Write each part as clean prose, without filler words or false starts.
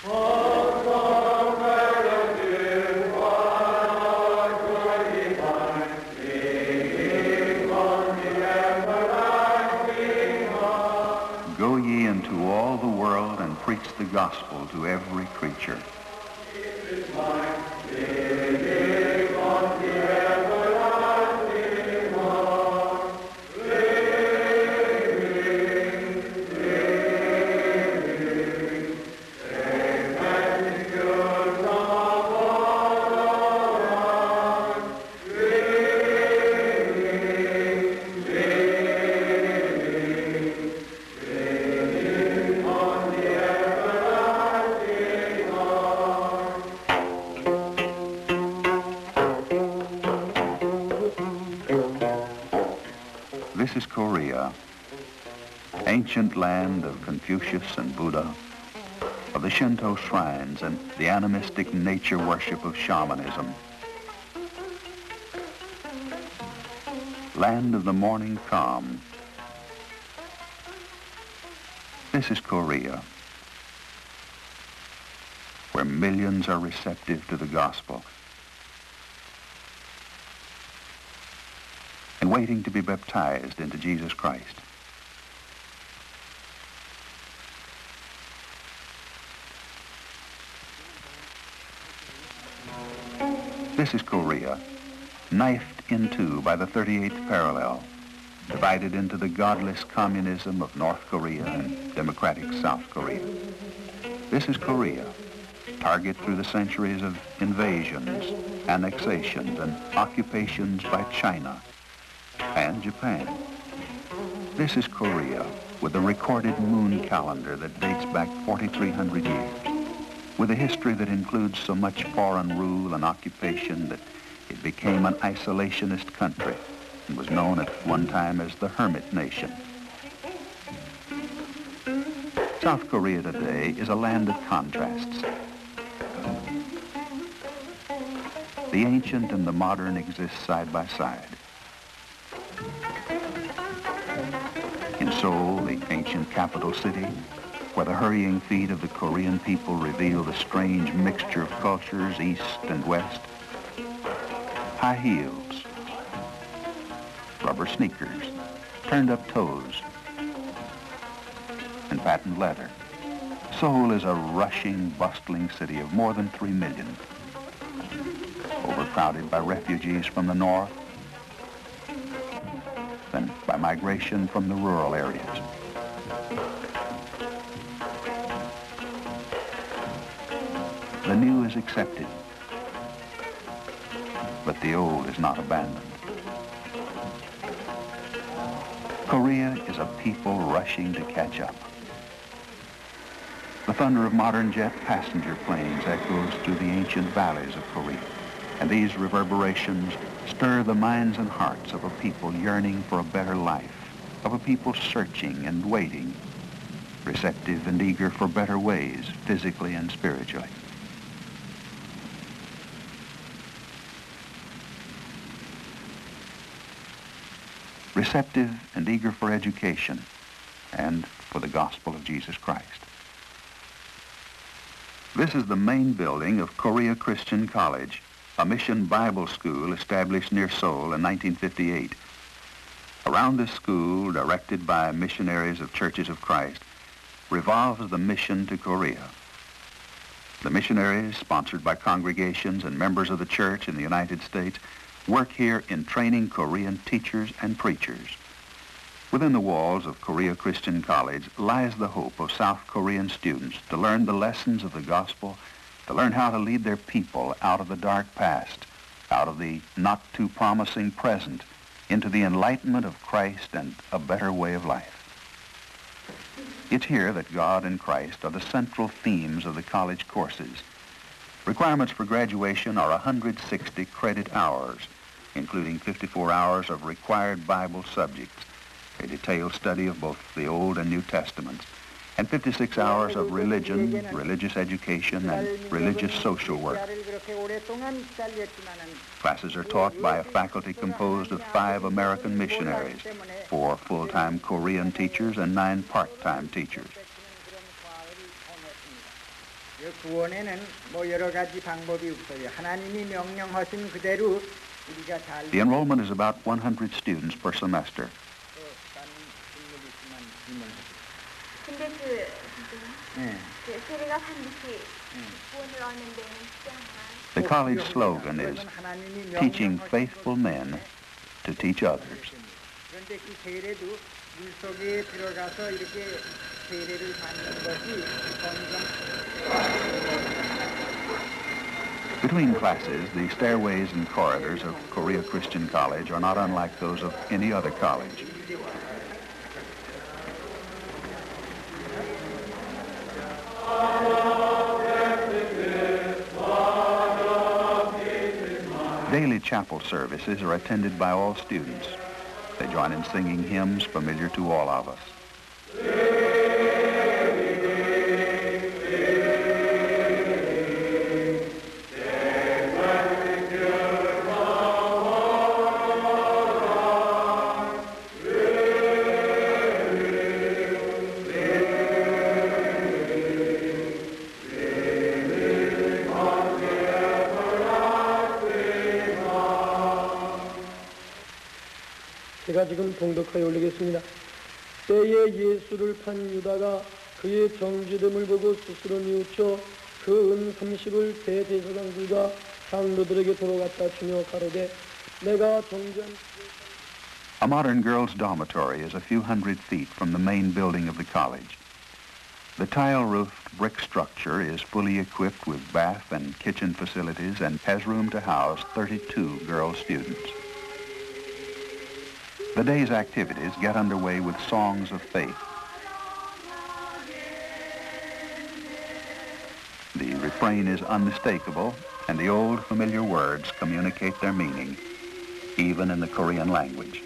Go ye into all the world and preach the gospel to every creature. This is Korea, ancient land of Confucius and Buddha, of the Shinto shrines and the animistic nature worship of shamanism. Land of the morning calm. This is Korea, where millions are receptive to the gospel and waiting to be baptized into Jesus Christ. This is Korea, knifed in two by the 38th parallel, divided into the godless communism of North Korea and democratic South Korea. This is Korea, target through the centuries of invasions, annexations, and occupations by China and Japan. This is Korea, with a recorded moon calendar that dates back 4,300 years, with a history that includes so much foreign rule and occupation that it became an isolationist country and was known at one time as the Hermit Nation. South Korea today is a land of contrasts. The ancient and the modern exist side by side. In Seoul, the ancient capital city, where the hurrying feet of the Korean people reveal the strange mixture of cultures, east and west, high heels, rubber sneakers, turned-up toes, and patent leather. Seoul is a rushing, bustling city of more than 3 million, overcrowded by refugees from the north and by migration from the rural areas. The new is accepted, but the old is not abandoned. Korea is a people rushing to catch up. The thunder of modern jet passenger planes echoes through the ancient valleys of Korea, and these reverberations stir the minds and hearts of a people yearning for a better life, of a people searching and waiting, receptive and eager for better ways, physically and spiritually. Receptive and eager for education and for the gospel of Jesus Christ. This is the main building of Korea Christian College, a mission Bible school established near Seoul in 1958. Around this school, directed by missionaries of Churches of Christ, revolves the mission to Korea. The missionaries, sponsored by congregations and members of the church in the United States, work here in training Korean teachers and preachers. Within the walls of Korea Christian College lies the hope of South Korean students to learn the lessons of the gospel, to learn how to lead their people out of the dark past, out of the not too promising present, into the enlightenment of Christ and a better way of life. It's here that God and Christ are the central themes of the college courses. Requirements for graduation are 160 credit hours, including 54 hours of required Bible subjects, a detailed study of both the Old and New Testaments, and 56 hours of religion, religious education, and religious social work. Classes are taught by a faculty composed of 5 American missionaries, 4 full-time Korean teachers, and 9 part-time teachers. 구원에는 뭐 여러 가지 방법이 없어요. 하나님이 명령하신 그대로 우리가 잘. The enrollment is about 100 students per semester. 근데 그 세례가 반드시 구원을 얻는 데는 필요한가요? The college slogan is teaching faithful men to teach others. 그런데 그 세례도 물속에 들어가서 이렇게 세례를 받는 것이 Between classes, the stairways and corridors of Korea Christian College are not unlike those of any other college. Daily chapel services are attended by all students. They join in singing hymns familiar to all of us. 제가 지금 봉독하여 올리겠습니다. 때에 예수를 판 유다가 그의 정죄됨을 보고 스스로 뉘우쳐 그 은 30을 대제사장들과 장로들에게 돌아갔다 주며 가로되 내가 정죄한. A modern girls' dormitory is a few hundred feet from the main building of the college. The tile-roofed brick structure is fully equipped with bath and kitchen facilities and has room to house 32 girl students. The day's activities get underway with songs of faith. The refrain is unmistakable, and the old familiar words communicate their meaning, even in the Korean language.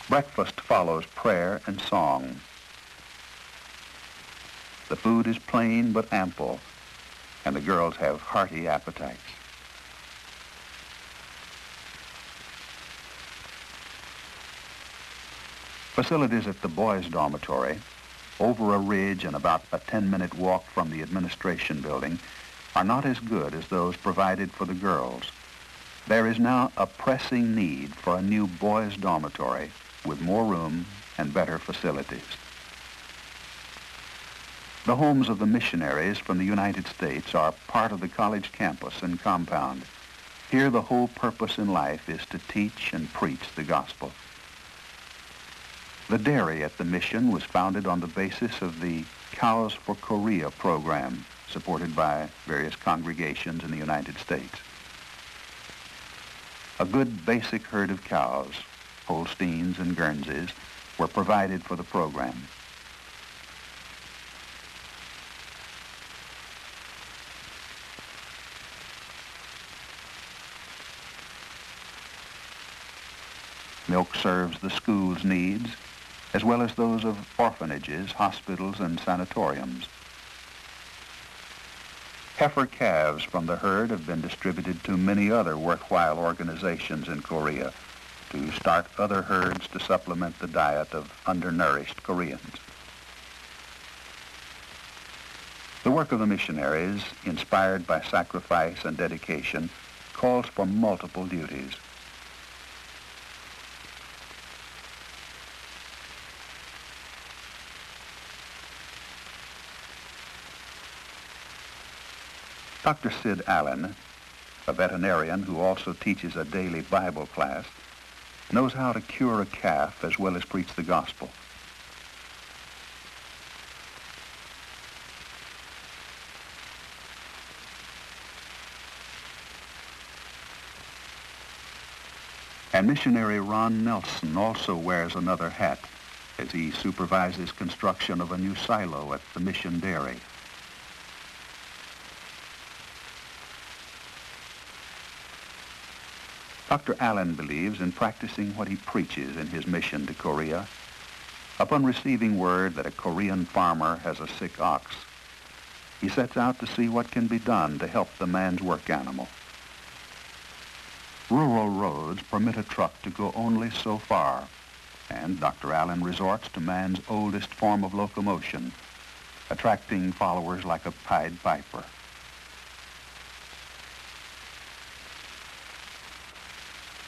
Breakfast follows prayer and song. The food is plain but ample, and the girls have hearty appetites. Facilities at the boys' dormitory, over a ridge and about a 10-minute walk from the administration building, are not as good as those provided for the girls. There is now a pressing need for a new boys' dormitory with more room and better facilities. The homes of the missionaries from the United States are part of the college campus and compound. Here the whole purpose in life is to teach and preach the gospel. The dairy at the mission was founded on the basis of the Cows for Korea program, supported by various congregations in the United States. A good basic herd of cows, Holsteins and Guernseys, were provided for the program. Milk serves the school's needs, as well as those of orphanages, hospitals, and sanatoriums. Heifer calves from the herd have been distributed to many other worthwhile organizations in Korea to start other herds to supplement the diet of undernourished Koreans. The work of the missionaries, inspired by sacrifice and dedication, calls for multiple duties. Dr. Sid Allen, a veterinarian who also teaches a daily Bible class, knows how to cure a calf as well as preach the gospel. And missionary Ron Nelson also wears another hat as he supervises construction of a new silo at the mission dairy. Dr. Allen believes in practicing what he preaches in his mission to Korea. Upon receiving word that a Korean farmer has a sick ox, he sets out to see what can be done to help the man's work animal. Rural roads permit a truck to go only so far, and Dr. Allen resorts to man's oldest form of locomotion, attracting followers like a Pied Piper.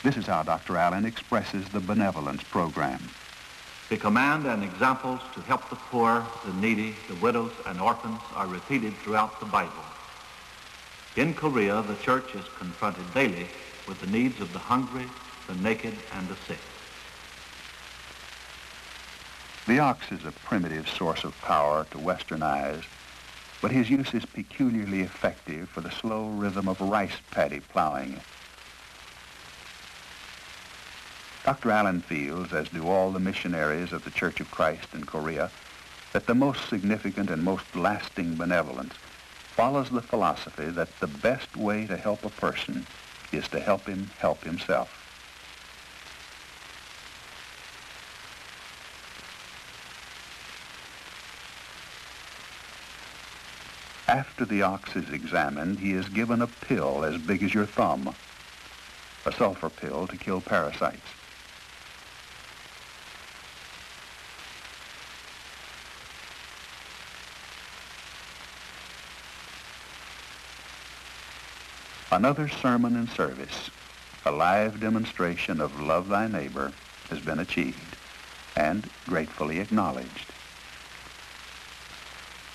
This is how Dr. Allen expresses the benevolence program. The command and examples to help the poor, the needy, the widows, and orphans are repeated throughout the Bible. In Korea, the church is confronted daily with the needs of the hungry, the naked, and the sick. The ox is a primitive source of power to Western eyes, but his use is peculiarly effective for the slow rhythm of rice paddy plowing. Dr. Allen feels, as do all the missionaries of the Church of Christ in Korea, that the most significant and most lasting benevolence follows the philosophy that the best way to help a person is to help him help himself. After the ox is examined, he is given a pill as big as your thumb, a sulfur pill to kill parasites. Another sermon and service, a live demonstration of love thy neighbor, has been achieved and gratefully acknowledged.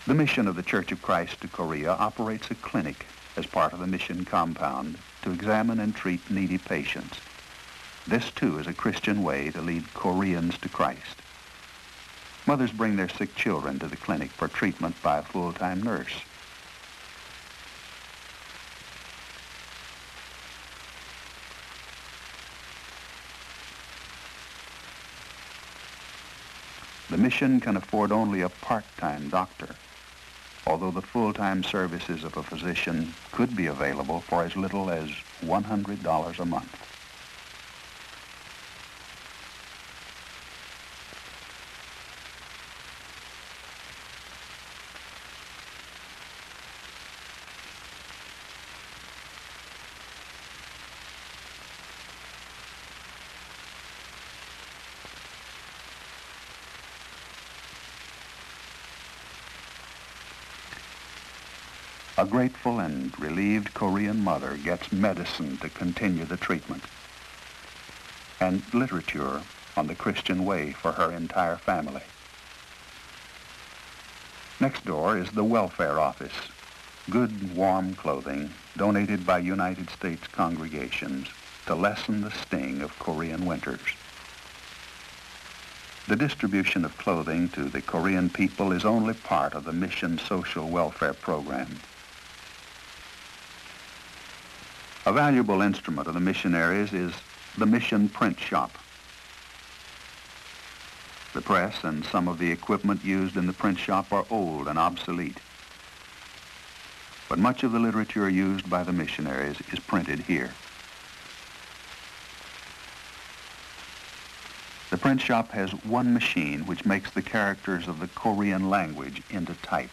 The mission of the Church of Christ to Korea operates a clinic as part of the mission compound to examine and treat needy patients. This, too, is a Christian way to lead Koreans to Christ. Mothers bring their sick children to the clinic for treatment by a full-time nurse. The mission can afford only a part-time doctor, although the full-time services of a physician could be available for as little as $100 a month. A grateful and relieved Korean mother gets medicine to continue the treatment, and literature on the Christian way for her entire family. Next door is the welfare office, good warm clothing donated by United States congregations to lessen the sting of Korean winters. The distribution of clothing to the Korean people is only part of the mission social welfare program. A valuable instrument of the missionaries is the mission print shop. The press and some of the equipment used in the print shop are old and obsolete. But much of the literature used by the missionaries is printed here. The print shop has one machine which makes the characters of the Korean language into type.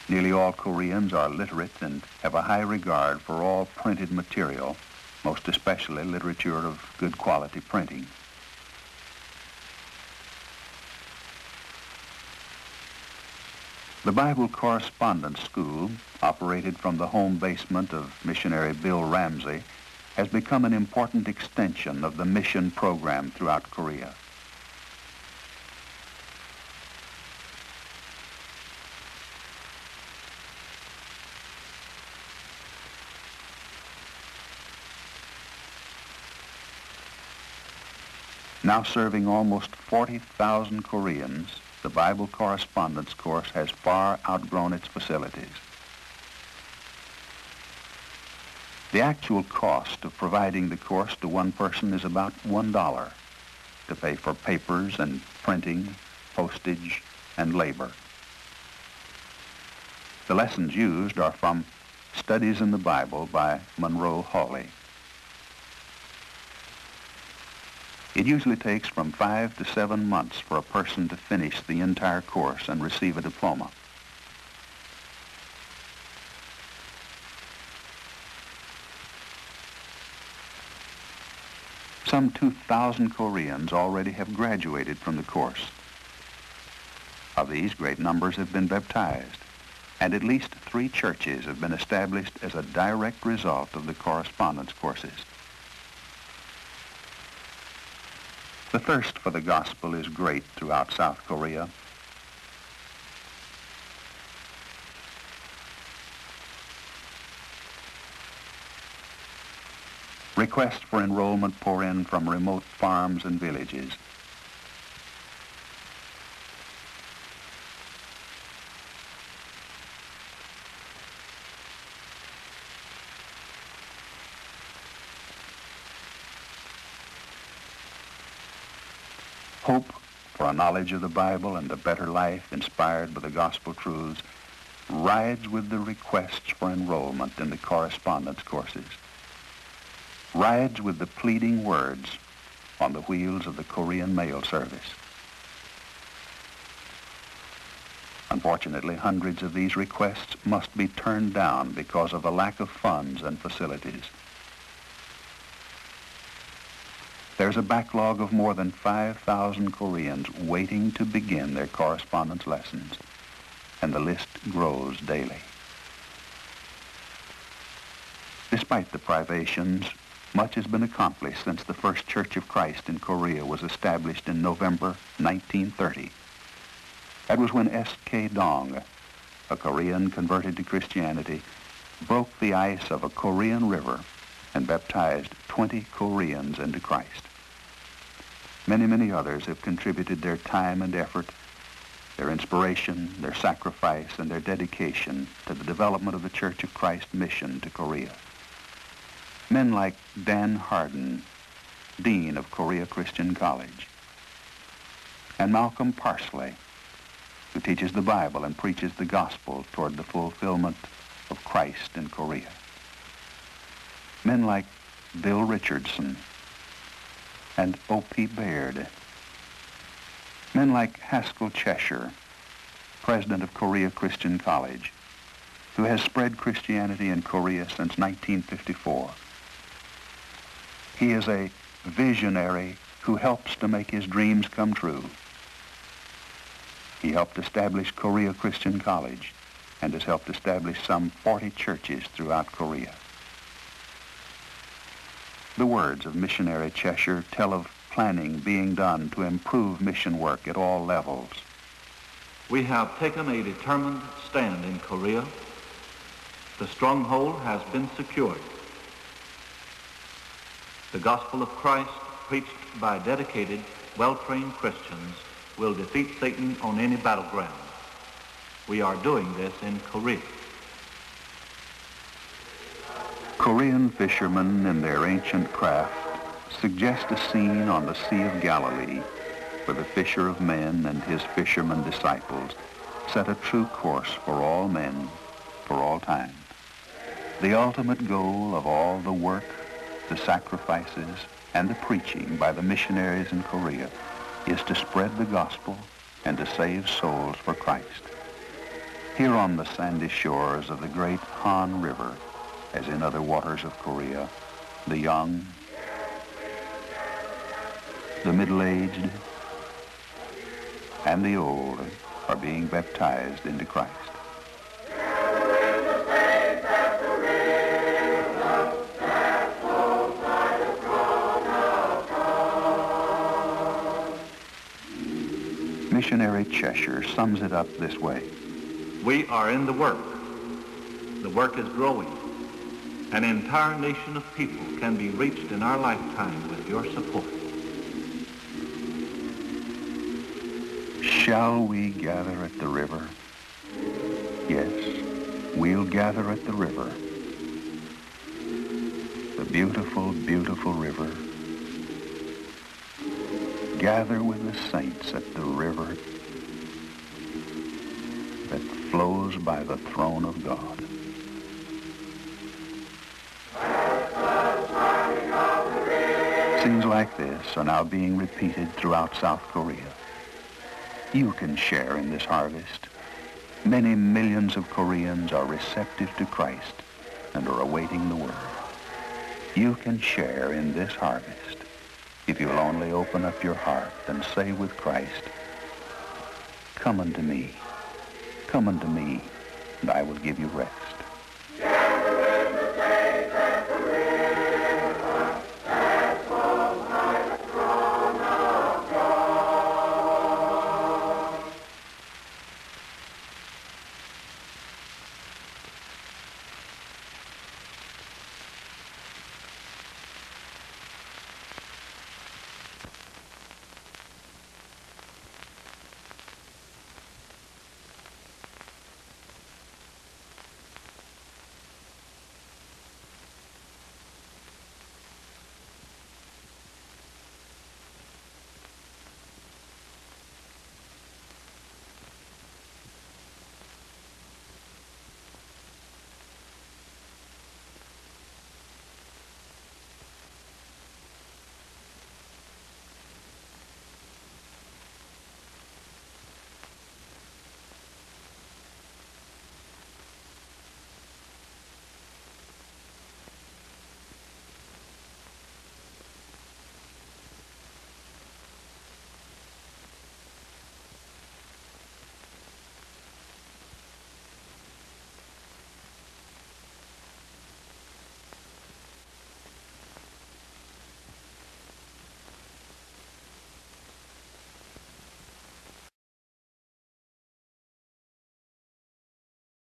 Nearly all Koreans are literate and have a high regard for all printed material, most especially literature of good quality printing. The Bible Correspondence School, operated from the home basement of missionary Bill Ramsey, has become an important extension of the mission program throughout Korea. Now serving almost 40,000 Koreans, the Bible Correspondence course has far outgrown its facilities. The actual cost of providing the course to one person is about $1 to pay for papers and printing, postage, and labor. The lessons used are from Studies in the Bible by Monroe Hawley. It usually takes from 5 to 7 months for a person to finish the entire course and receive a diploma. Some 2,000 Koreans already have graduated from the course. Of these, great numbers have been baptized, and at least 3 churches have been established as a direct result of the correspondence courses. The thirst for the gospel is great throughout South Korea. Requests for enrollment pour in from remote farms and villages. Hope for a knowledge of the Bible and a better life inspired by the gospel truths rides with the requests for enrollment in the correspondence courses, rides with the pleading words on the wheels of the Korean mail service. Unfortunately, hundreds of these requests must be turned down because of a lack of funds and facilities. There's a backlog of more than 5,000 Koreans waiting to begin their correspondence lessons, and the list grows daily. Despite the privations, much has been accomplished since the first Church of Christ in Korea was established in November 1930. That was when S.K. Dong, a Korean converted to Christianity, broke the ice of a Korean river and baptized 20 Koreans into Christ. Many, many others have contributed their time and effort, their inspiration, their sacrifice, and their dedication to the development of the Church of Christ mission to Korea. Men like Dan Hardin, Dean of Korea Christian College, and Malcolm Parsley, who teaches the Bible and preaches the gospel toward the fulfillment of Christ in Korea. Men like Bill Richardson and O.P. Baird. Men like Haskell Cheshire, president of Korea Christian College, who has spread Christianity in Korea since 1954. He is a visionary who helps to make his dreams come true. He helped establish Korea Christian College and has helped establish some 40 churches throughout Korea. The words of missionary Cheshire tell of planning being done to improve mission work at all levels. We have taken a determined stand in Korea. The stronghold has been secured. The gospel of Christ, preached by dedicated, well-trained Christians, will defeat Satan on any battleground. We are doing this in Korea. Korean fishermen in their ancient craft suggest a scene on the Sea of Galilee where the fisher of men and his fishermen disciples set a true course for all men, for all time. The ultimate goal of all the work, the sacrifices, and the preaching by the missionaries in Korea is to spread the gospel and to save souls for Christ. Here on the sandy shores of the great Han River, as in other waters of Korea, the young, the middle-aged, and the old are being baptized into Christ. Missionary Cheshire sums it up this way. We are in the work. The work is growing. An entire nation of people can be reached in our lifetime with your support. Shall we gather at the river? Yes, we'll gather at the river. The beautiful, beautiful river. Gather with the saints at the river that flows by the throne of God. Scenes like this are now being repeated throughout South Korea. You can share in this harvest. Many millions of Koreans are receptive to Christ and are awaiting the word. You can share in this harvest. if you'll only open up your heart and say with Christ, come unto me, and I will give you rest.